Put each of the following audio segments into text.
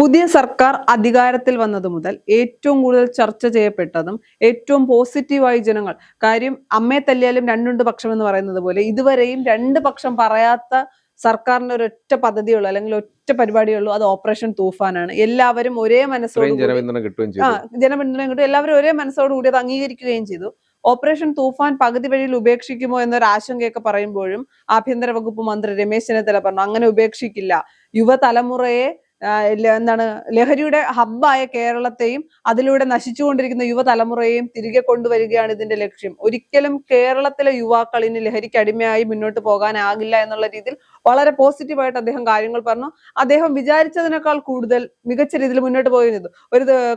പുതിയ സർക്കാർ അധികാരത്തിൽ വന്നത് മുതൽ ഏറ്റവും കൂടുതൽ ചർച്ച ചെയ്യപ്പെട്ടതും ഏറ്റവും പോസിറ്റീവായി ജനങ്ങൾ കാര്യം അമ്മയെ തല്ലിയാലും രണ്ടുണ്ട് പക്ഷം എന്ന് പറയുന്നത് പോലെ ഇതുവരെയും രണ്ട് പക്ഷം പറയാത്ത സർക്കാരിന്റെ ഒരൊറ്റ പദ്ധതിയുള്ളൂ അല്ലെങ്കിൽ ഒറ്റ പരിപാടിയുള്ളൂ, അത് ഓപ്പറേഷൻ തൂഫാനാണ്. എല്ലാവരും ഒരേ മനസ്സോട് ജനപിന്തുണ കിട്ടും, എല്ലാവരും ഒരേ മനസ്സോടുകൂടി അത് അംഗീകരിക്കുകയും ചെയ്തു. ഓപ്പറേഷൻ തൂഫാൻ പകുതി വഴിയിൽ ഉപേക്ഷിക്കുമോ എന്നൊരു ആശങ്കയൊക്കെ പറയുമ്പോഴും ആഭ്യന്തര വകുപ്പ് മന്ത്രി രമേശ് ചെന്നിത്തല പറഞ്ഞു അങ്ങനെ ഉപേക്ഷിക്കില്ല. യുവതലമുറയെ എന്താണ് ലഹരിയുടെ ഹബ്ബായ കേരളത്തെയും അതിലൂടെ നശിച്ചുകൊണ്ടിരിക്കുന്ന യുവതലമുറയെയും തിരികെ കൊണ്ടുവരികയാണ് ഇതിന്റെ ലക്ഷ്യം. ഒരിക്കലും കേരളത്തിലെ യുവാക്കൾ ഇനി ലഹരിക്ക് അടിമയായി മുന്നോട്ട് പോകാനാകില്ല എന്നുള്ള രീതിയിൽ വളരെ പോസിറ്റീവായിട്ട് അദ്ദേഹം കാര്യങ്ങൾ പറഞ്ഞു. അദ്ദേഹം വിചാരിച്ചതിനേക്കാൾ കൂടുതൽ മികച്ച രീതിയിൽ മുന്നോട്ട് പോയിരുന്നു.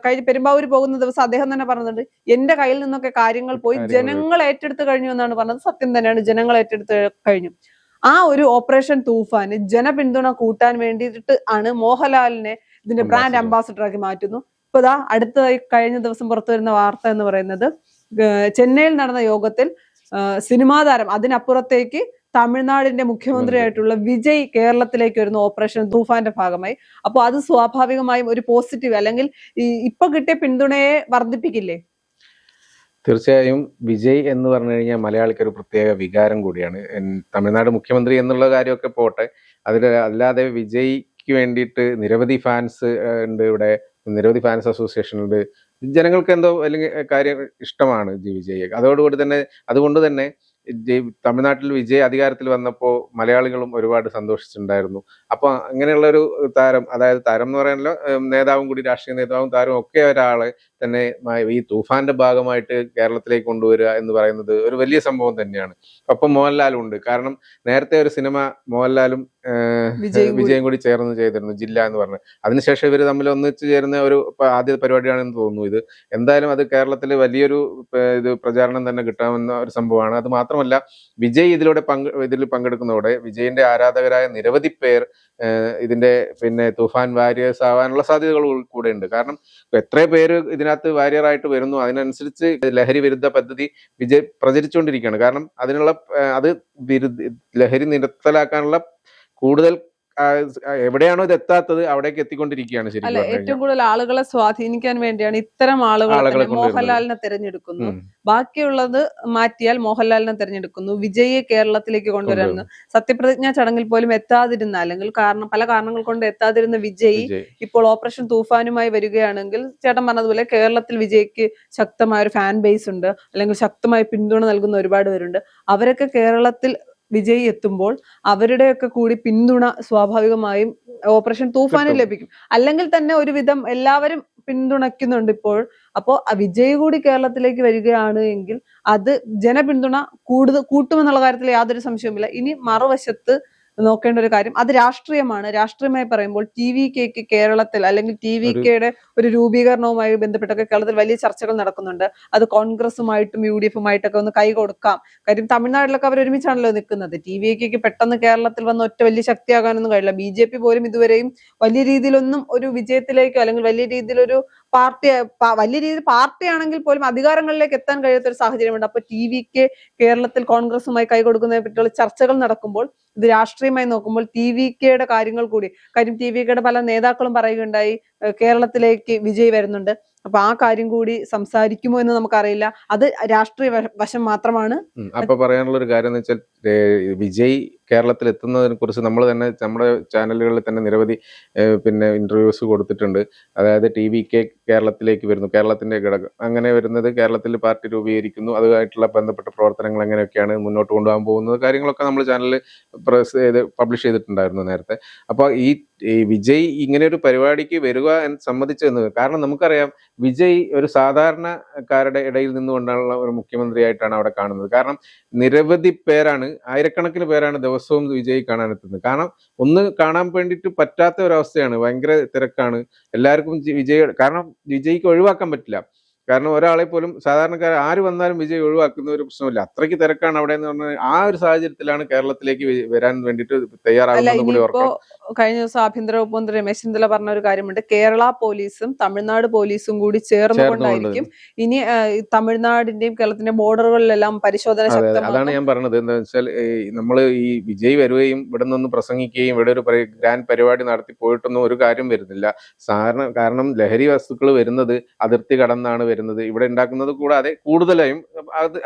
കഴിഞ്ഞ പെരുമ്പാവൂർ പോകുന്ന ദിവസം അദ്ദേഹം തന്നെ പറഞ്ഞിട്ടുണ്ട്, എന്റെ കയ്യിൽ നിന്നൊക്കെ കാര്യങ്ങൾ പോയി ജനങ്ങൾ ഏറ്റെടുത്ത് കഴിഞ്ഞു എന്നാണ് പറഞ്ഞത്. സത്യം തന്നെയാണ്, ജനങ്ങൾ ഏറ്റെടുത്ത് കഴിഞ്ഞു. ആ ഒരു ഓപ്പറേഷൻ തൂഫാന് ജനപിന്തുണ കൂട്ടാൻ വേണ്ടിയിട്ട് ആണ് മോഹൻലാലിനെ ഇതിന്റെ ബ്രാൻഡ് അംബാസിഡറാക്കി മാറ്റുന്നു. ഇപ്പൊ ദാ അടുത്തതായി കഴിഞ്ഞ ദിവസം പുറത്തു വരുന്ന വാർത്ത എന്ന് പറയുന്നത്, ചെന്നൈയിൽ നടന്ന യോഗത്തിൽ സിനിമാ താരം അതിനപ്പുറത്തേക്ക് തമിഴ്നാടിന്റെ മുഖ്യമന്ത്രിയായിട്ടുള്ള വിജയ് കേരളത്തിലേക്ക് വരുന്ന ഓപ്പറേഷൻ തൂഫാന്റെ ഭാഗമായി. അപ്പോൾ അത് സ്വാഭാവികമായും ഒരു പോസിറ്റീവ് അല്ലെങ്കിൽ ഇപ്പൊ കിട്ടിയ പിന്തുണയെ വർദ്ധിപ്പിക്കില്ലേ? തീർച്ചയായും വിജയ് എന്ന് പറഞ്ഞു കഴിഞ്ഞാൽ മലയാളിക്ക് ഒരു പ്രത്യേക വികാരം കൂടിയാണ്. തമിഴ്നാട് മുഖ്യമന്ത്രി എന്നുള്ള കാര്യമൊക്കെ പോട്ടെ, അല്ലാതെ വിജയ്ക്ക് വേണ്ടിയിട്ട് നിരവധി ഫാൻസ് ഉണ്ട് ഇവിടെ, നിരവധി ഫാൻസ് അസോസിയേഷൻ ഉണ്ട്. ജനങ്ങൾക്ക് എന്തോ അല്ലെങ്കിൽ കാര്യം ഇഷ്ടമാണ് വിജയ്. അതുകൊണ്ട് തന്നെ തമിഴ്നാട്ടിൽ വിജയ് അധികാരത്തിൽ വന്നപ്പോൾ മലയാളികളും ഒരുപാട് സന്തോഷിച്ചിട്ടുണ്ടായിരുന്നു. അപ്പൊ അങ്ങനെയുള്ള ഒരു താരം, അതായത് താരം എന്ന് പറയാനല്ലോ, നേതാവും കൂടി, രാഷ്ട്രീയ നേതാവും താരവും ഒക്കെ ഒരാളെ തന്നെ ഈ തൂഫാന്റെ ഭാഗമായിട്ട് കേരളത്തിലേക്ക് കൊണ്ടുവരിക എന്ന് പറയുന്നത് ഒരു വലിയ സംഭവം തന്നെയാണ്. ഒപ്പം മോഹൻലാലും ഉണ്ട്. കാരണം നേരത്തെ ഒരു സിനിമ മോഹൻലാലും വിജയും കൂടി ചേർന്ന് ചെയ്തിരുന്നു, ജില്ല എന്ന് പറഞ്ഞ്. അതിനുശേഷം ഇവർ തമ്മിൽ ഒന്നിച്ച് ചേരുന്ന ഒരു ആദ്യ പരിപാടിയാണെന്ന് തോന്നുന്നു ഇത്. എന്തായാലും അത് കേരളത്തിൽ വലിയൊരു പ്രചാരണം തന്നെ കിട്ടാവുന്ന ഒരു സംഭവമാണ്. അത് മാത്രമല്ല, വിജയ് ഇതിൽ പങ്കെടുക്കുന്നതോടെ വിജയിന്റെ ആരാധകരായ നിരവധി പേർ ഇതിന്റെ തൂഫാൻ വാരിയേഴ്സ് ആവാനുള്ള സാധ്യതകൾ കൂടെ ഉണ്ട്. കാരണം എത്ര പേര് ഇതിനകത്ത് വാരിയറായിട്ട് വരുന്നു, അതിനനുസരിച്ച് ലഹരി വിരുദ്ധ പദ്ധതി വിജയ് പ്രചരിച്ചുകൊണ്ടിരിക്കുകയാണ്. കാരണം അത് ലഹരി നിർത്തലാക്കാനുള്ള കൂടുതൽ എവിടെയാണോ ഇത് എത്താത്തത് അവിടേക്ക് എത്തിക്കൊണ്ടിരിക്കുകയാണ്. ശരിക്കും ഏറ്റവും കൂടുതൽ ആളുകളെ സ്വാധീനിക്കാൻ വേണ്ടിയാണ് ഇത്തരം ആളുകളെ മോഹൻലാലിനെ തിരഞ്ഞെടുക്കുന്നു. ബാക്കിയുള്ളത് മാറ്റിയാൽ മോഹൻലാലിനെ തിരഞ്ഞെടുക്കുന്നു. വിജയെ കേരളത്തിലേക്ക് കൊണ്ടുവരുന്നു. സത്യപ്രതിജ്ഞാ ചടങ്ങിൽ പോലും എത്താതിരുന്ന, അല്ലെങ്കിൽ പല കാരണങ്ങൾ കൊണ്ട് എത്താതിരുന്ന വിജയ് ഇപ്പോൾ ഓപ്പറേഷൻ തൂഫാനുമായി വരികയാണെങ്കിൽ, ചേട്ടൻ പറഞ്ഞതുപോലെ കേരളത്തിൽ വിജയ്ക്ക് ശക്തമായ ഒരു ഫാൻ ബേസ് ഉണ്ട്, അല്ലെങ്കിൽ ശക്തമായ പിന്തുണ നൽകുന്ന ഒരുപാട് പേരുണ്ട്. അവരൊക്കെ കേരളത്തിൽ വിജയ് എത്തുമ്പോൾ അവരുടെയൊക്കെ കൂടി പിന്തുണ സ്വാഭാവികമായും ഓപ്പറേഷൻ തൂഫാനിൽ ലഭിക്കും. അല്ലെങ്കിൽ തന്നെ ഒരുവിധം എല്ലാവരും പിന്തുണയ്ക്കുന്നുണ്ട് ഇപ്പോൾ. അപ്പോ വിജയ് കൂടി കേരളത്തിലേക്ക് വരികയാണ് എങ്കിൽ അത് ജനപിന്തുണ കൂട്ടുമെന്നുള്ള കാര്യത്തിൽ യാതൊരു സംശയവുമില്ല. ഇനി മറുവശത്ത് നോക്കേണ്ട ഒരു കാര്യം, അത് രാഷ്ട്രീയമാണ്. രാഷ്ട്രീയമായി പറയുമ്പോൾ TVKക്ക് കേരളത്തിൽ, അല്ലെങ്കിൽ TVKയുടെ ഒരു രൂപീകരണവുമായി ബന്ധപ്പെട്ടൊക്കെ കേരളത്തിൽ വലിയ ചർച്ചകൾ നടക്കുന്നുണ്ട്. അത് കോൺഗ്രസുമായിട്ടും UDFുമായിട്ടൊക്കെ ഒന്ന് കൈ കൊടുക്കാം. കാര്യം തമിഴ്നാട്ടിലൊക്കെ അവർ ഒരുമിച്ചാണല്ലോ നിൽക്കുന്നത്. TVKക്ക് പെട്ടെന്ന് കേരളത്തിൽ വന്ന് ഒറ്റ വലിയ ശക്തിയാകാനൊന്നും കഴിയില്ല. BJP പോലും ഇതുവരെയും വലിയ രീതിയിലൊന്നും ഒരു വിജയത്തിലേക്കോ, അല്ലെങ്കിൽ വലിയ രീതിയിലൊരു വലിയ രീതിയിൽ പാർട്ടിയാണെങ്കിൽ പോലും അധികാരങ്ങളിലേക്ക് എത്താൻ കഴിയാത്ത ഒരു സാഹചര്യമുണ്ട്. അപ്പൊ TVK കേരളത്തിൽ കോൺഗ്രസുമായി കൈ കൊടുക്കുന്നതിനെ പറ്റിയുള്ള ചർച്ചകൾ നടക്കുമ്പോൾ, ഇത് രാഷ്ട്രീയമായി നോക്കുമ്പോൾ TVKയുടെ കാര്യങ്ങൾ കൂടി, കാര്യം TVKയുടെ പല നേതാക്കളും പറയുകയുണ്ടായി കേരളത്തിലേക്ക് വിജയ് വരുന്നുണ്ട്. അപ്പൊ ആ കാര്യം കൂടി സംസാരിക്കുമോ എന്ന് നമുക്കറിയില്ല. അത് രാഷ്ട്രീയ വശം മാത്രമാണ്. അപ്പൊ പറയാനുള്ള ഒരു കാര്യം എന്ന് വെച്ചാൽ, വിജയ് കേരളത്തിൽ എത്തുന്നതിനെ കുറിച്ച് നമ്മൾ തന്നെ നമ്മുടെ ചാനലുകളിൽ തന്നെ നിരവധി ഇന്റർവ്യൂസ് കൊടുത്തിട്ടുണ്ട്. അതായത് TVK കേരളത്തിലേക്ക് വരുന്നു, കേരളത്തിന്റെ ഘടകം അങ്ങനെ വരുന്നത്, കേരളത്തിൽ പാർട്ടി രൂപീകരിക്കുന്നു, അതുമായിട്ടുള്ള ബന്ധപ്പെട്ട പ്രവർത്തനങ്ങൾ എങ്ങനെയൊക്കെയാണ് മുന്നോട്ട് കൊണ്ടുപോകാൻ പോകുന്നത്, കാര്യങ്ങളൊക്കെ നമ്മൾ ചാനലിൽ പബ്ലിഷ് ചെയ്തിട്ടുണ്ടായിരുന്നു നേരത്തെ. അപ്പോൾ ഈ വിജയ് ഇങ്ങനെ ഒരു പരിപാടിക്ക് വരിക സമ്മതിച്ചെന്ന്, കാരണം നമുക്കറിയാം വിജയ് ഒരു സാധാരണക്കാരുടെ ഇടയിൽ നിന്നുകൊണ്ടുള്ള ഒരു മുഖ്യമന്ത്രിയായിട്ടാണ് അവിടെ കാണുന്നത്. കാരണം നിരവധി പേരാണ്, ആയിരക്കണക്കിന് പേരാണ് ദിവസവും വിജയ് കാണാൻ എത്തുന്നത്. കാരണം ഒന്ന് കാണാൻ വേണ്ടിയിട്ട് പറ്റാത്ത ഒരവസ്ഥയാണ്, ഭയങ്കര തിരക്കാണ് എല്ലാവർക്കും. കാരണം വിജയ്ക്ക് ഒഴിവാക്കാൻ പറ്റില്ല. കാരണം ഒരാളെ പോലും സാധാരണക്കാർ ആര് വന്നാലും വിജയ് ഒഴിവാക്കുന്ന ഒരു പ്രശ്നമില്ല. അത്രയ്ക്ക് തിരക്കാണ് അവിടെ എന്ന് പറഞ്ഞാൽ ആ ഒരു സാഹചര്യത്തിലാണ് കേരളത്തിലേക്ക് വരാൻ വേണ്ടിയിട്ട് തയ്യാറാകുന്നത് കൂടി ഓർക്കണം. കഴിഞ്ഞ ദിവസം ആഭ്യന്തര വകുപ്പ് മന്ത്രി രമേശ് ചെന്നിത്തല പറഞ്ഞ ഒരു കാര്യമുണ്ട്, കേരള പോലീസും തമിഴ്നാട് പോലീസും കൂടി ചേർന്നുകൊണ്ടായിരിക്കും ഇനി തമിഴ്നാടിന്റെയും കേരളത്തിന്റെ ബോർഡറുകളിലെല്ലാം പരിശോധന ശക്തമാക്കും. അതാണ് ഞാൻ പറഞ്ഞത്. എന്താ വെച്ചാൽ നമ്മൾ ഈ വിജയ് വരികയും ഇവിടെ നിന്ന് പ്രസംഗിക്കുകയും ഇവിടെ ഒരു ഗ്രാൻഡ് പരിപാടി നടത്തി പോയിട്ടൊന്നും ഒരു കാര്യം വരുന്നില്ല. കാരണം ലഹരി വസ്തുക്കൾ വരുന്നത് അതിർത്തി കടന്നാണ് വരുന്നത്. ഇവിടെ ഉണ്ടാക്കുന്നത് കൂടാതെ കൂടുതലായും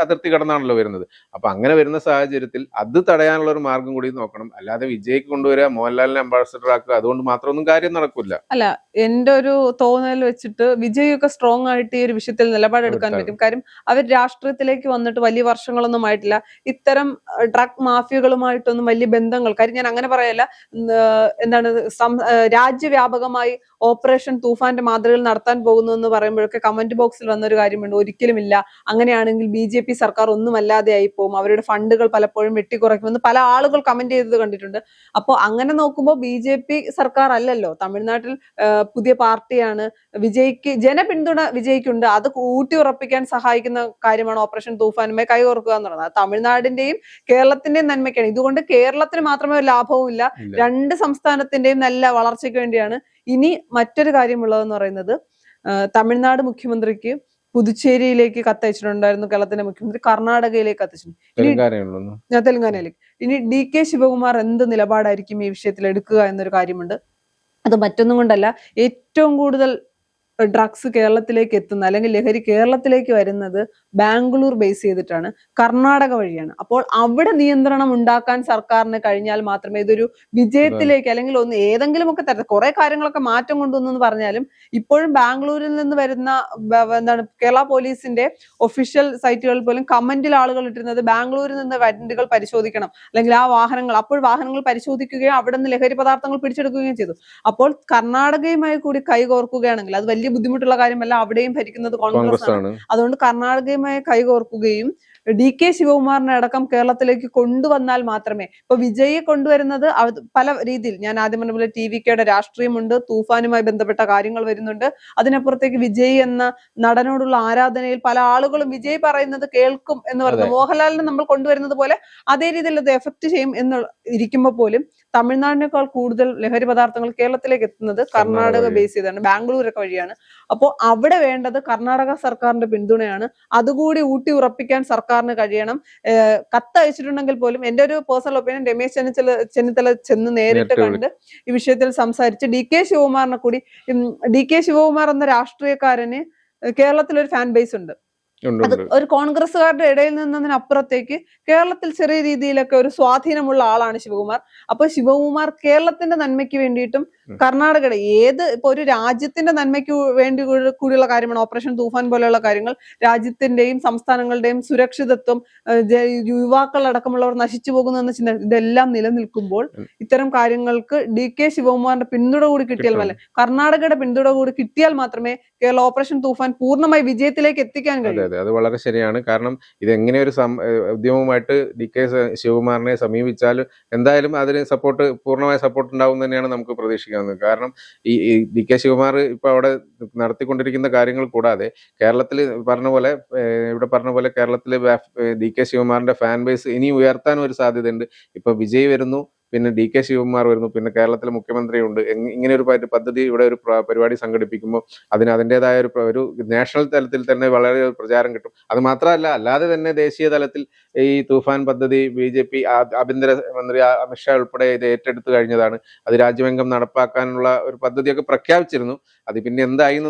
അതിർത്തി കടന്നാണല്ലോ വരുന്നത്. അപ്പൊ അങ്ങനെ വരുന്ന സാഹചര്യത്തിൽ അത് തടയാനുള്ള ഒരു മാർഗം കൂടി നോക്കണം. അല്ലാതെ വിജയ്ക്ക് കൊണ്ടുവരിക, മോഹൻലാലിനെ അംബാസഡർ ആക്കുക, അതുകൊണ്ട് മാത്രമൊന്നും കാര്യം നടക്കില്ല. അല്ല, എന്റെ ഒരു തോന്നൽ വെച്ചിട്ട് വിജയ് ഒക്കെ സ്ട്രോങ് ആയിട്ട് ഈ ഒരു വിഷയത്തിൽ നിലപാടെടുക്കാൻ പറ്റും. കാര്യം അവർ രാഷ്ട്രീയത്തിലേക്ക് വന്നിട്ട് വലിയ വർഷങ്ങളൊന്നും ആയിട്ടില്ല. ഇത്തരം ഡ്രഗ് മാഫിയകളുമായിട്ടൊന്നും വലിയ ബന്ധങ്ങൾ, കാര്യം ഞാൻ അങ്ങനെ പറയല്ല, എന്താണ് രാജ്യവ്യാപകമായി ഓപ്പറേഷൻ തൂഫാന്റെ മാതൃകയിൽ നടത്താൻ പോകുന്നു എന്ന് പറയുമ്പോഴൊക്കെ കമന്റ് ബോക്സിൽ വന്നൊരു കാര്യമുണ്ട്, ഒരിക്കലുമില്ല, അങ്ങനെയാണെങ്കിൽ BJP സർക്കാർ ഒന്നുമല്ലാതെ ആയി പോകും, അവരുടെ ഫണ്ടുകൾ പലപ്പോഴും വെട്ടിക്കുറയ്ക്കുമെന്ന് പല ആളുകൾ കമന്റ് ചെയ്തത് കണ്ടിട്ടുണ്ട്. അപ്പോൾ അങ്ങനെ നോക്കുമ്പോൾ BJP സർക്കാർ അല്ലല്ലോ, തമിഴ്നാട്ടിൽ പുതിയ പാർട്ടിയാണ്, വിജയ്ക്ക് ജനപിന്തുണ വിജയ്ക്കുണ്ട്, അത് ഊട്ടി ഉറപ്പിക്കാൻ സഹായിക്കുന്ന കാര്യമാണ് ഓപ്പറേഷൻ തൂഫാനുമായി കൈകോർക്കുക എന്ന് പറയുന്നത്. തമിഴ്നാടിന്റെയും കേരളത്തിന്റെയും നന്മയ്ക്കാണ്. ഇതുകൊണ്ട് കേരളത്തിന് മാത്രമേ ഒരു ലാഭവും ഇല്ല, രണ്ട് സംസ്ഥാനത്തിന്റെയും നല്ല വളർച്ചയ്ക്ക് വേണ്ടിയാണ്. ഇനി മറ്റൊരു കാര്യമുള്ളതെന്ന് പറയുന്നത്, തമിഴ്നാട് മുഖ്യമന്ത്രിക്ക് പുതുച്ചേരിയിലേക്ക് കത്തയച്ചിട്ടുണ്ടായിരുന്നു കേരളത്തിന്റെ മുഖ്യമന്ത്രി, കർണാടകയിലേക്ക് കത്തയച്ചിട്ടുണ്ട്, തെലങ്കാനയിലേക്ക്. ഇനി DK ശിവകുമാർ എന്ത് നിലപാടായിരിക്കും ഈ വിഷയത്തിൽ എടുക്കുക എന്നൊരു കാര്യമുണ്ട്. അത് മറ്റൊന്നും കൊണ്ടല്ല, ഏറ്റവും കൂടുതൽ ഡ്രഗ്സ് കേരളത്തിലേക്ക് എത്തുന്ന അല്ലെങ്കിൽ ലഹരി കേരളത്തിലേക്ക് വരുന്നത് ബാംഗ്ലൂർ ബേസ് ചെയ്തിട്ടാണ്, കർണാടക വഴിയാണ്. അപ്പോൾ അവിടെ നിയന്ത്രണം ഉണ്ടാക്കാൻ സർക്കാരിന് കഴിഞ്ഞാൽ മാത്രമേ ഇതൊരു വിജയത്തിലേക്ക്, അല്ലെങ്കിൽ ഏതെങ്കിലും ഒക്കെ തരത്തിൽ കുറെ കാര്യങ്ങളൊക്കെ മാറ്റം കൊണ്ടുവന്നു പറഞ്ഞാലും ഇപ്പോഴും ബാംഗ്ലൂരിൽ നിന്ന് വരുന്ന കേരള പോലീസിന്റെ ഒഫീഷ്യൽ സൈറ്റുകളിൽ പോലും കമന്റിൽ ആളുകൾ ഇട്ടിരുന്നത് ബാംഗ്ലൂരിൽ നിന്ന് വണ്ടികൾ പരിശോധിക്കണം, അല്ലെങ്കിൽ ആ വാഹനങ്ങൾ, അപ്പോൾ വാഹനങ്ങൾ പരിശോധിക്കുകയും അവിടെ നിന്ന് ലഹരി പദാർത്ഥങ്ങൾ പിടിച്ചെടുക്കുകയും ചെയ്തു. അപ്പോൾ കർണാടകയുമായി കൂടി കൈകോർക്കുകയാണെങ്കിൽ അത് വലിയ ബുദ്ധിമുട്ടുള്ള കാര്യമല്ല, അവിടെയും ഭരിക്കുന്നത് കോൺഗ്രസ് ആണ്. അതുകൊണ്ട് കർണാടകയുമായി കൈകോർക്കുകയും DK ശിവകുമാറിനെ അടക്കം കേരളത്തിലേക്ക് കൊണ്ടുവന്നാൽ മാത്രമേ, ഇപ്പൊ വിജയെ കൊണ്ടുവരുന്നത് പല രീതിയിൽ, ഞാൻ ആദ്യം പറഞ്ഞ പോലെ TVKയുടെ രാഷ്ട്രീയമുണ്ട്, തൂഫാനുമായി ബന്ധപ്പെട്ട കാര്യങ്ങൾ വരുന്നുണ്ട്, അതിനപ്പുറത്തേക്ക് വിജയ് എന്ന നടനോടുള്ള ആരാധനയിൽ പല ആളുകളും വിജയ് പറയുന്നത് കേൾക്കും എന്ന് പറയുന്നത്, മോഹൻലാലിനെ നമ്മൾ കൊണ്ടുവരുന്നത് പോലെ അതേ രീതിയിൽ അത് എഫക്ട് ചെയ്യും എന്ന് ഇരിക്കുമ്പോൾ പോലും തമിഴ്നാടിനേക്കാൾ കൂടുതൽ ലഹരി പദാർത്ഥങ്ങൾ കേരളത്തിലേക്ക് എത്തുന്നത് കർണാടക ബേസ് ചെയ്താണ്, ബാംഗ്ലൂരൊക്കെ വഴിയാണ്. അപ്പോൾ അവിടെ വേണ്ടത് കർണാടക സർക്കാരിന്റെ പിന്തുണയാണ്. അതുകൂടി ഊട്ടി ഉറപ്പിക്കാൻ സർക്കാരിന് കഴിയണം. കത്തയച്ചിട്ടുണ്ടെങ്കിൽ പോലും എന്റെ ഒരു പേഴ്സണൽ ഒപ്പീനിയൻ, രമേശ് ചെന്നിത്തല ചെന്ന് നേരിട്ട് കണ്ട് ഈ വിഷയത്തിൽ സംസാരിച്ച് DK ശിവകുമാറിനെ കൂടി, DK ശിവകുമാർ എന്ന രാഷ്ട്രീയക്കാരന് കേരളത്തിലൊരു ഫാൻ ബേസ് ഉണ്ട്. അത് ഒരു കോൺഗ്രസ്സുകാരുടെ ഇടയിൽ നിന്നതിനപ്പുറത്തേക്ക് കേരളത്തിൽ ചെറിയ രീതിയിലൊക്കെ ഒരു സ്വാധീനമുള്ള ആളാണ് ശിവകുമാർ. അപ്പൊ ശിവകുമാർ കേരളത്തിന്റെ നന്മയ്ക്ക് വേണ്ടിയിട്ടും കർണാടകയുടെ ഇപ്പൊ ഒരു രാജ്യത്തിന്റെ നന്മയ്ക്ക് വേണ്ടി കൂടിയുള്ള കാര്യമാണ് ഓപ്പറേഷൻ തൂഫാൻ പോലെയുള്ള കാര്യങ്ങൾ. രാജ്യത്തിന്റെയും സംസ്ഥാനങ്ങളുടെയും സുരക്ഷിതത്വം, യുവാക്കളടക്കമുള്ളവർ നശിച്ചു പോകുന്നു എന്ന ചിന്ത, ഇതെല്ലാം നിലനിൽക്കുമ്പോൾ ഇത്തരം കാര്യങ്ങൾക്ക് DK ശിവകുമാറിന്റെ പിന്തുണ കൂടി കിട്ടിയാൽ, കർണാടകയുടെ പിന്തുണ കൂടി കിട്ടിയാൽ മാത്രമേ കേരള ഓപ്പറേഷൻ തൂഫാൻ പൂർണ്ണമായി വിജയത്തിലേക്ക് എത്തിക്കാൻ കഴിയൂ. അതെ, അത് വളരെ ശരിയാണ്. കാരണം ഇതെങ്ങനെ ഒരു ഉദ്യമമായിട്ട് DK ശിവകുമാറിനെ സമീപിച്ചാൽ എന്തായാലും അതിന് പൂർണ്ണമായ സപ്പോർട്ട് ഉണ്ടാവും തന്നെയാണ് നമുക്ക് പ്രതീക്ഷിക്കുന്നത്. കാരണം ഈ DK ശിവകുമാർ ഇപ്പൊ അവിടെ നടത്തിക്കൊണ്ടിരിക്കുന്ന കാര്യങ്ങൾ കൂടാതെ കേരളത്തിൽ ഇവിടെ പറഞ്ഞ പോലെ കേരളത്തില് DK ശിവകുമാറിന്റെ ഫാൻ ബേസ് ഇനി ഉയർത്താനും ഒരു സാധ്യതയുണ്ട്. ഇപ്പൊ വിജയ് വരുന്നു, പിന്നെ DK ശിവകുമാർ വരുന്നു, പിന്നെ കേരളത്തിലെ മുഖ്യമന്ത്രിയുണ്ട്. ഇങ്ങനെ ഒരു പദ്ധതി, ഇവിടെ ഒരു പരിപാടി സംഘടിപ്പിക്കുമ്പോൾ അതിൻ്റെതായ ഒരു നാഷണൽ തലത്തിൽ തന്നെ വളരെ പ്രചാരം കിട്ടും. അത് മാത്രമല്ല, അല്ലാതെ തന്നെ ദേശീയ തലത്തിൽ ഈ തൂഫാൻ പദ്ധതി BJP ആഭ്യന്തര മന്ത്രി അമിത്ഷാ ഉൾപ്പെടെ ഇത് ഏറ്റെടുത്തു കഴിഞ്ഞതാണ്. അത് രാജ്യമെങ്കും നടപ്പാക്കാനുള്ള ഒരു പദ്ധതിയൊക്കെ പ്രഖ്യാപിച്ചിരുന്നു. അത് പിന്നെ എന്തായി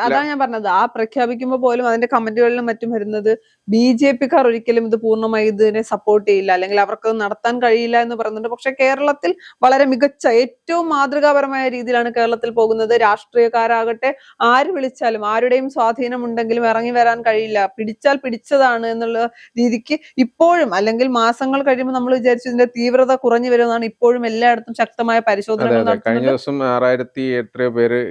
അതാണ് ഞാൻ പറഞ്ഞത്. ആ പ്രഖ്യാപിക്കുമ്പോൾ പോലും അതിന്റെ കമന്റുകളിലും മറ്റും വരുന്നത് BJP-ക്കാർ ഒരിക്കലും ഇത് പൂർണ്ണമായി ഇതിനെ സപ്പോർട്ട് ചെയ്യില്ല, അല്ലെങ്കിൽ അവർക്ക് നടത്താൻ കഴിയില്ല എന്ന് പറയുന്നുണ്ട്. പക്ഷെ കേരളത്തിൽ വളരെ മികച്ച, ഏറ്റവും മാതൃകാപരമായ രീതിയിലാണ് കേരളത്തിൽ പോകുന്നത്. രാഷ്ട്രീയക്കാരാകട്ടെ, ആര് വിളിച്ചാലും, ആരുടെയും സ്വാധീനം ഉണ്ടെങ്കിലും ഇറങ്ങി വരാൻ കഴിയില്ല, പിടിച്ചാൽ പിടിച്ചതാണ് എന്നുള്ള രീതിക്ക് ഇപ്പോഴും, അല്ലെങ്കിൽ മാസങ്ങൾ കഴിയുമ്പോൾ നമ്മൾ വിചാരിച്ചു ഇതിന്റെ തീവ്രത കുറഞ്ഞു വരുമെന്നാണ്. ഇപ്പോഴും എല്ലായിടത്തും ശക്തമായ പരിശോധനകൾ നടത്തുന്നത്. കഴിഞ്ഞ ദിവസം 6000 പേര്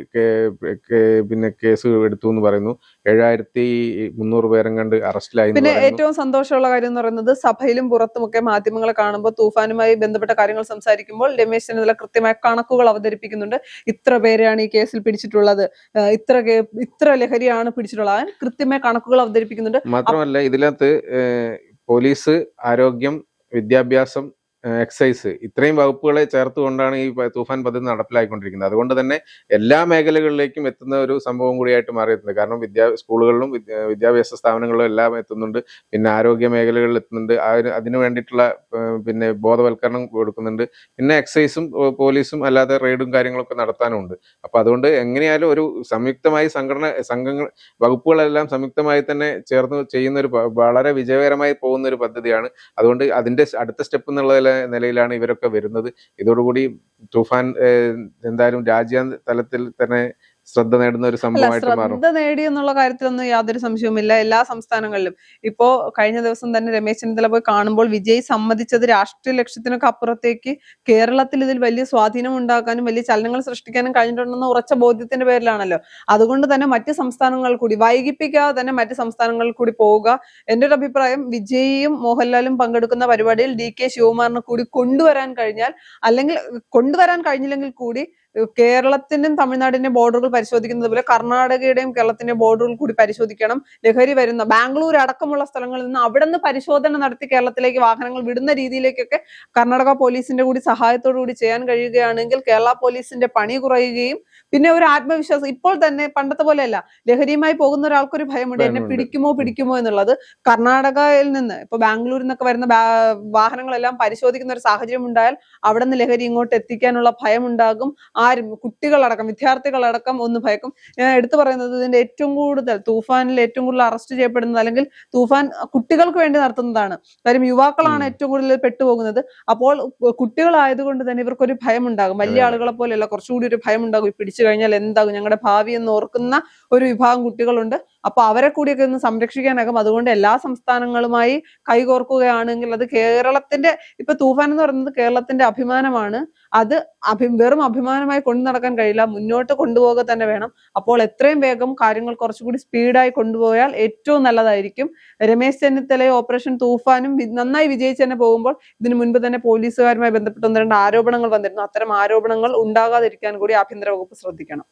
പിന്നെ കേസ് എടുത്തു എന്ന് പറയുന്നു. 7300 പേരും കണ്ട് അറസ്റ്റിലായി. പിന്നെ ഏറ്റവും സന്തോഷമുള്ള കാര്യം എന്ന് പറയുന്നത്, സഭയിലും പുറത്തുമൊക്കെ മാധ്യമങ്ങളെ കാണുമ്പോൾ തൂഫാനുമായി ബന്ധപ്പെട്ട കാര്യങ്ങൾ മാധ്യമങ്ങൾ സംസാരിക്കുമ്പോൾ രമേശ് ചെന്നിത്തല കൃത്യമായ കണക്കുകൾ അവതരിപ്പിക്കുന്നുണ്ട്. ഇത്ര പേരെയാണ് ഈ കേസിൽ പിടിച്ചിട്ടുള്ളത്, ഇത്ര ലഹരിയാണ് പിടിച്ചിട്ടുള്ളത്, അതിന് കൃത്യമായ കണക്കുകൾ അവതരിപ്പിക്കുന്നുണ്ട്. മാത്രമല്ല ഇതിനകത്ത് പോലീസ്, ആരോഗ്യം, വിദ്യാഭ്യാസം, എക്സൈസ് ഇത്രയും വകുപ്പുകളെ ചേർത്തുകൊണ്ടാണ് ഈ തൂഫാൻ പദ്ധതി നടപ്പിലാക്കിക്കൊണ്ടിരിക്കുന്നത്. അതുകൊണ്ട് തന്നെ എല്ലാ മേഖലകളിലേക്കും എത്തുന്ന ഒരു സംഭവം കൂടിയായിട്ട് മാറിയിട്ടുണ്ട്. കാരണം സ്കൂളുകളിലും വിദ്യാഭ്യാസ സ്ഥാപനങ്ങളിലും എല്ലാം എത്തുന്നുണ്ട്. പിന്നെ ആരോഗ്യ മേഖലകളിൽ എത്തുന്നുണ്ട്. അതിനു വേണ്ടിയിട്ടുള്ള പിന്നെ ബോധവൽക്കരണം കൊടുക്കുന്നുണ്ട്. പിന്നെ എക്സൈസും പോലീസും അല്ലാതെ റെയ്ഡും കാര്യങ്ങളൊക്കെ നടത്താനുണ്ട്. അപ്പൊ അതുകൊണ്ട് എങ്ങനെയായാലും ഒരു സംയുക്തമായി സംഘങ്ങൾ വകുപ്പുകളെല്ലാം സംയുക്തമായി തന്നെ ചേർന്ന് ചെയ്യുന്ന ഒരു വളരെ വിജയകരമായി പോകുന്ന ഒരു പദ്ധതിയാണ്. അതുകൊണ്ട് അതിന്റെ അടുത്ത സ്റ്റെപ്പ് എന്നുള്ള നിലയിലാണ് ഇവരൊക്കെ വരുന്നത്. ഇതോടുകൂടി തൂഫാൻ എന്തായാലും രാജ്യാന്തര തലത്തിൽ തന്നെ ശ്രദ്ധ നേടുന്ന ഒരു സംഭവമായിട്ട് മാറും. ശ്രദ്ധ നേടി എന്നുള്ള കാര്യത്തിലൊന്നും യാതൊരു സംശയവുമില്ല. എല്ലാ സംസ്ഥാനങ്ങളിലും ഇപ്പോ കഴിഞ്ഞ ദിവസം തന്നെ രമേശ് ചെന്നിത്തല പോയി കാണുമ്പോൾ വിജയ് സമ്മതിച്ചത് രാഷ്ട്രീയ ലക്ഷ്യത്തിനൊക്കെ അപ്പുറത്തേക്ക് കേരളത്തിൽ ഇതിൽ വലിയ സ്വാധീനം ഉണ്ടാക്കാനും വലിയ ചലനങ്ങൾ സൃഷ്ടിക്കാനും കഴിഞ്ഞിട്ടുണ്ടെന്ന ഉറച്ച ബോധ്യത്തിന്റെ പേരിലാണല്ലോ. അതുകൊണ്ട് തന്നെ മറ്റ് സംസ്ഥാനങ്ങൾ കൂടി വൈകിപ്പിക്കാതെ തന്നെ മറ്റ് സംസ്ഥാനങ്ങളിൽ കൂടി പോവുക. എന്റെ ഒരു അഭിപ്രായം, വിജയിയും മോഹൻലാലും പങ്കെടുക്കുന്ന പരിപാടിയിൽ DK ശിവകുമാറിനെ കൂടി കൊണ്ടുവരാൻ കഴിഞ്ഞാൽ, അല്ലെങ്കിൽ കൊണ്ടുവരാൻ കഴിഞ്ഞില്ലെങ്കിൽ കൂടി കേരളത്തിന്റെയും തമിഴ്നാടിന്റെയും ബോർഡറുകൾ പരിശോധിക്കുന്നത് പോലെ കർണാടകയുടെയും കേരളത്തിന്റെയും ബോർഡറുകൾ കൂടി പരിശോധിക്കണം. ലഹരി വരുന്ന ബാംഗ്ലൂർ അടക്കമുള്ള സ്ഥലങ്ങളിൽ നിന്ന് അവിടെ നിന്ന് പരിശോധന നടത്തി കേരളത്തിലേക്ക് വാഹനങ്ങൾ വിടുന്ന രീതിയിലേക്കൊക്കെ കർണാടക പോലീസിന്റെ കൂടി സഹായത്തോടു കൂടി ചെയ്യാൻ കഴിയുകയാണെങ്കിൽ കേരള പോലീസിന്റെ പണി കുറയുകയും പിന്നെ ഒരു ആത്മവിശ്വാസം, ഇപ്പോൾ തന്നെ പണ്ടത്തെ പോലെയല്ല, ലഹരിയുമായി പോകുന്ന ഒരാൾക്കൊരു ഭയമുണ്ട്, എന്നെ പിടിക്കുമോ എന്നുള്ളത്. കർണാടകയിൽ നിന്ന് ഇപ്പൊ ബാംഗ്ലൂരിൽ നിന്നൊക്കെ വരുന്ന വാഹനങ്ങളെല്ലാം പരിശോധിക്കുന്ന ഒരു സാഹചര്യം ഉണ്ടായാൽ അവിടെ നിന്ന് ലഹരി ഇങ്ങോട്ട് എത്തിക്കാനുള്ള ഭയം ഉണ്ടാകും. ആരും, കുട്ടികളടക്കം, വിദ്യാർത്ഥികളടക്കം ഒന്ന് ഭയക്കും. ഞാൻ എടുത്തു പറയുന്നത്, ഇതിന്റെ ഏറ്റവും കൂടുതൽ തൂഫാനിൽ ഏറ്റവും കൂടുതൽ അറസ്റ്റ് ചെയ്യപ്പെടുന്നത്, അല്ലെങ്കിൽ തൂഫാൻ കുട്ടികൾക്ക് വേണ്ടി നടത്തുന്നതാണ്. കാര്യം യുവാക്കളാണ് ഏറ്റവും കൂടുതൽ പെട്ടുപോകുന്നത്. അപ്പോൾ കുട്ടികളായതുകൊണ്ട് തന്നെ ഇവർക്കൊരു ഭയം ഉണ്ടാകും. വലിയ ആളുകളെ പോലെയല്ല, കുറച്ചുകൂടി ഒരു ഭയം ഉണ്ടാകും. പിടിച്ചു കഴിഞ്ഞാൽ എന്താകും, ഞങ്ങളുടെ ഭാവി എന്ന് ഓർക്കുന്ന ഒരു വിഭാഗം കുട്ടികളുണ്ട്. അപ്പൊ അവരെ കൂടിയൊക്കെ ഒന്ന് സംരക്ഷിക്കാനാകും. അതുകൊണ്ട് എല്ലാ സംസ്ഥാനങ്ങളുമായി കൈകോർക്കുകയാണെങ്കിൽ അത് കേരളത്തിന്റെ, ഇപ്പൊ തൂഫാൻ എന്ന് പറയുന്നത് കേരളത്തിന്റെ അഭിമാനമാണ്. അത് വെറും അഭിമാനമായി കൊണ്ടു നടക്കാൻ കഴിയില്ല, മുന്നോട്ട് കൊണ്ടുപോകുക തന്നെ വേണം. അപ്പോൾ എത്രയും വേഗം കാര്യങ്ങൾ കുറച്ചുകൂടി സ്പീഡായി കൊണ്ടുപോയാൽ ഏറ്റവും നല്ലതായിരിക്കും. രമേശ് ചെന്നിത്തലയെ ഓപ്പറേഷൻ തൂഫാനും നന്നായി വിജയിച്ച് തന്നെ പോകുമ്പോൾ ഇതിനു മുൻപ് തന്നെ പോലീസുകാരുമായി ബന്ധപ്പെട്ട് 1-2 ആരോപണങ്ങൾ വന്നിരുന്നു. അത്തരം ആരോപണങ്ങൾ ഉണ്ടാകാതിരിക്കാൻ കൂടി ആഭ്യന്തര വകുപ്പ് ശ്രദ്ധിക്കണം.